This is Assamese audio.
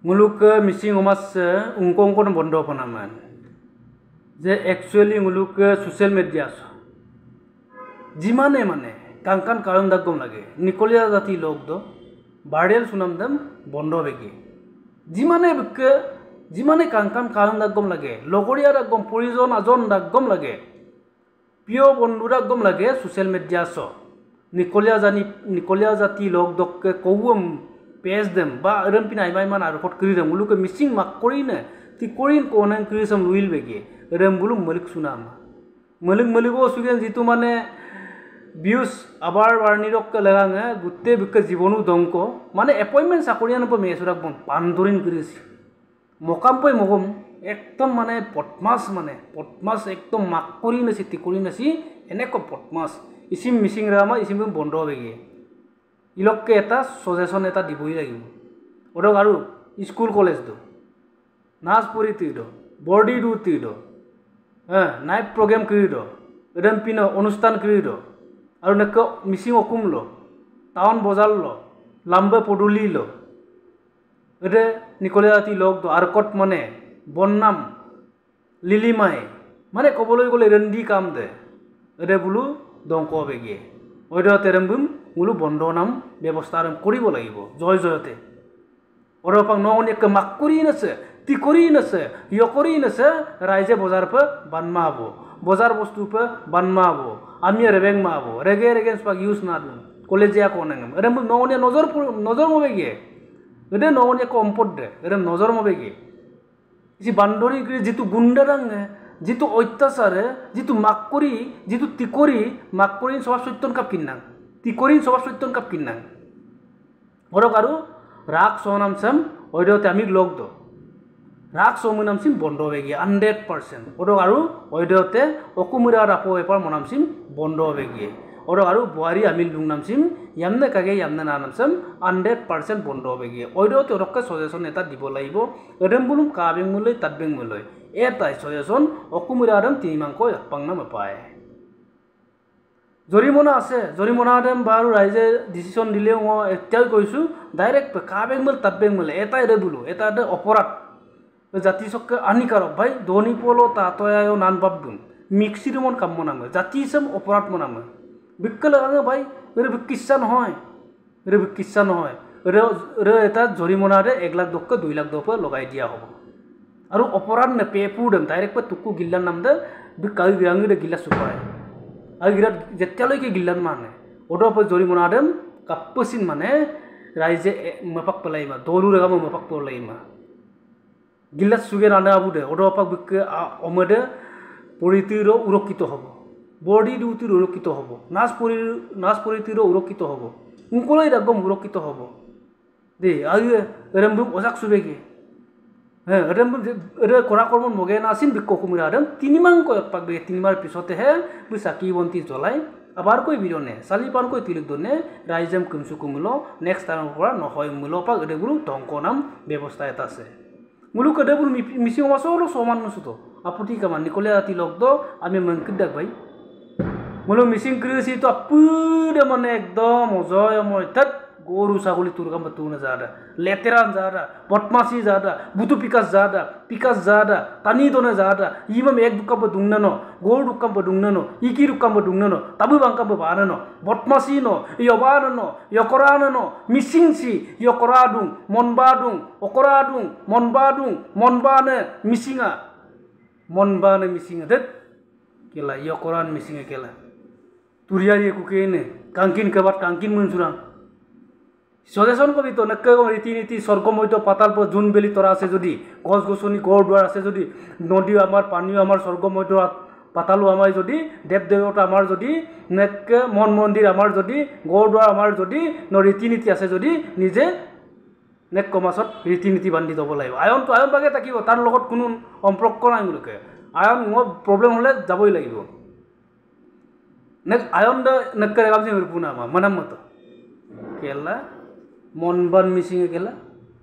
Muluk missing omas ungkong bondo panaman. Je actually muluk social media so. Jimane mane kankan karon dagom lage. Nikolia jati log do bardel sunam dem bondo begi. Jimane bukke jimane kankan karon dagom lage. Logoria dagom porijon ajon dagom lage. Pio bondu dagom lage social media so. Nikolia jati log dokke kowum page dem ba eram pina ibai man report kri dem muluk missing mak kori ne ti korin konan kri sam luil bege eram bulu malik sunam maligo sugen jitu mane views abar warni rok lagang gutte bukke jibonu dongko mane appointment sakorian po mesurak bon pandorin krisi mokam poi mogom ekdom mane potmas ekdom mak kori ne ti kori ne si eneko potmas isim missing rama isim bondo bege Ilkay এটা সজেশন এটা দিবই লাগিব ওরক আৰু স্কুল কলেজ দো নাচ পৰি তিৰ বডি দু তিৰ নাইট প্ৰগ্ৰাম কৰিৰ এদম পিন অনুষ্ঠান কৰিৰ আৰু নেক মিসিং অকুম ল টাউন বজাৰ ল লাম্বে পদুলি ল এতে নিকলিয়াতি লগ দো আৰকট মানে বন্নাম লিলিমাই মানে কবলৈ গলে ৰেন্দি কাম দে এতে বুলু দংক বেগে ওইটো তেরম্বুম মুলু বন্ধ নাম ব্যবস্থা আরম করিব লাগিব জয় জয়তে ওরপাক নগনিকে মাক করি নছে তি করি নছে ইয় করি নছে রাইজে বজার পে বানমা হবো বজার বস্তু পে বানমা হবো আমি রেবেং মা হবো রেগে স্পাক ইউজ না দিম কলেজিয়া কোনাঙ্গম এরম নগনিয়া নজর মবে গিয়ে এদে নগনিয়া কম্পট দে এরম নজর মবে গিয়ে ইসি বান্দরি যেতু গুন্ডারাং जितु अत्याचारे जितु माक्करी जितु तिकोरी माक्करी स्वभाव सत्यन काप किन्नां तिकोरी स्वभाव सत्यन काप किन्नां बरक आरो राग सोनामसम ओइदते आमी लग दो राग सोमुनामसिम बन्द बेगी 100% बरक आरो ओइदते अकुमुरा रापो एपार मनामसिम बन्द बेगी बरक आरो बुआरी आमी लुंगनामसिम यामने कागे यामने नानामसम 100% बन्द बेगी ओइदते रक्के सजेशन एटा दिबो लागिबो एदम बुलुम काबिं मुलै तादबिं मुलै এটাই সজেশন অকুমিরাদম তিনিমাংক পাংনা মাপায় জরিমনা আছে জরিমনাদম বারু রাইজে ডিসিশন দিলে ও এটাই কইছু ডাইরেক্ট কাবেংমল তাবেংমল এটাই রে বুলু এটা অপরাধ জাতিসকে আনিকারক ভাই ধনী পলো তাতয়ায় নান বাবদুম মিক্সি রমন কাম মনামে জাতিসম অপরাধ মনামে বিকল আগে ভাই রে বিকিচ্ছা নহয় রে বিকিচ্ছা নহয় রে এটা জরিমনারে 1 লাখ দক্কে 2 লাখ দক্কে লগাই দিয়া হবো আৰু অপৰাধ নে পেপুডম ডাইৰেক্ট পে তুকু গিল্লান নাম দে বিকাই বিৰাংগি গিল্লা সুপায় আৰু গিৰাত যেতিয়ালৈকে গিল্লান মানে ওডৰ পে জৰিমনাদম কাপচিন মানে ৰাইজে মপাক পলাইমা দলু ৰেগাম মপাক পলাইমা গিল্লা সুগে নানে আবু দে ওডৰ পাক বিকে অমদে পৰিতিৰ উৰকিত হ'ব বডি ডিউটিৰ উৰকিত হ'ব নাচ পৰিতিৰ উৰকিত হ'ব উনকলৈ ৰাগম উৰকিত হ'ব দে আৰু এৰম ওজাক সুবেগে করা কর্ম মগে নাসিন বিক্ষকুমিরা তিনিমাং কয়েক বে তিনবার পিছতে হে চাকি বন্তি জ্বলাই আবার কই বিরনে চালি পান কই তিলক দনে রাইজেম কুমসু কুমুল নেক্সট টাইম পড়া নহয় মূল পাক এগুলো ধ্বংক নাম ব্যবস্থা এটা আছে মুলুক এগুলো মিসিং মাসলো সমান নসুত আপত্তি কামান নিকলে রাতি লগ্দ আমি মঙ্কিত দেখ ভাই মুলুক মিসিং করেছি তো আপুরে মানে একদম অজয় মই থাক গরু ছাগলি তুরকাম তুনে যাদা লেতেরান যাদা বদমাসি যাদা বুতু পিকাস যাদা তানি দনে যাদা ইমাম এক দুকাম দুংনান গরু দুকাম দুংনান ইকি দুকাম দুংনান তাবু বাংকাম বানানো বদমাসি ন ইয়বানানো ইয়করানানো মিসিংসি ইয়করাদুং মনবাদুং অকরাদুং মনবানে মিসিঙা দেত কেলা ইয়করান মিসিঙা কেলা তুরিয়ারি কুকেনে কাঙ্কিন কেবাত কাঙ্কিন মনসুরাং সজেশন কবি তো নেকে রীতিনীতি স্বর্গমৈত পাতাল পর জুন বেলি তরা আছে যদি গছ গছনি গড় দুয়ার আছে যদি নদী আমার পানীয় আমার স্বর্গমৈত পাতালো আমার যদি দেব দেবতা আমার যদি নেকে মন মন্দির আমার যদি গড় দুয়ার আমার যদি রীতিনীতি আছে যদি নিজে নেক কমাছত রীতিনীতি বান্ধি যাব লাগিব আয়নটো আয়ন বাগে থাকিব তার লগত কোনো সম্পর্ক নাই মুলকে আয়ন প্রবলেম হলে যাবই লাগিব নেক আয়ন নেকে গামছি পুনা মানাম মতো কেলা মনবান মিসিং কেলা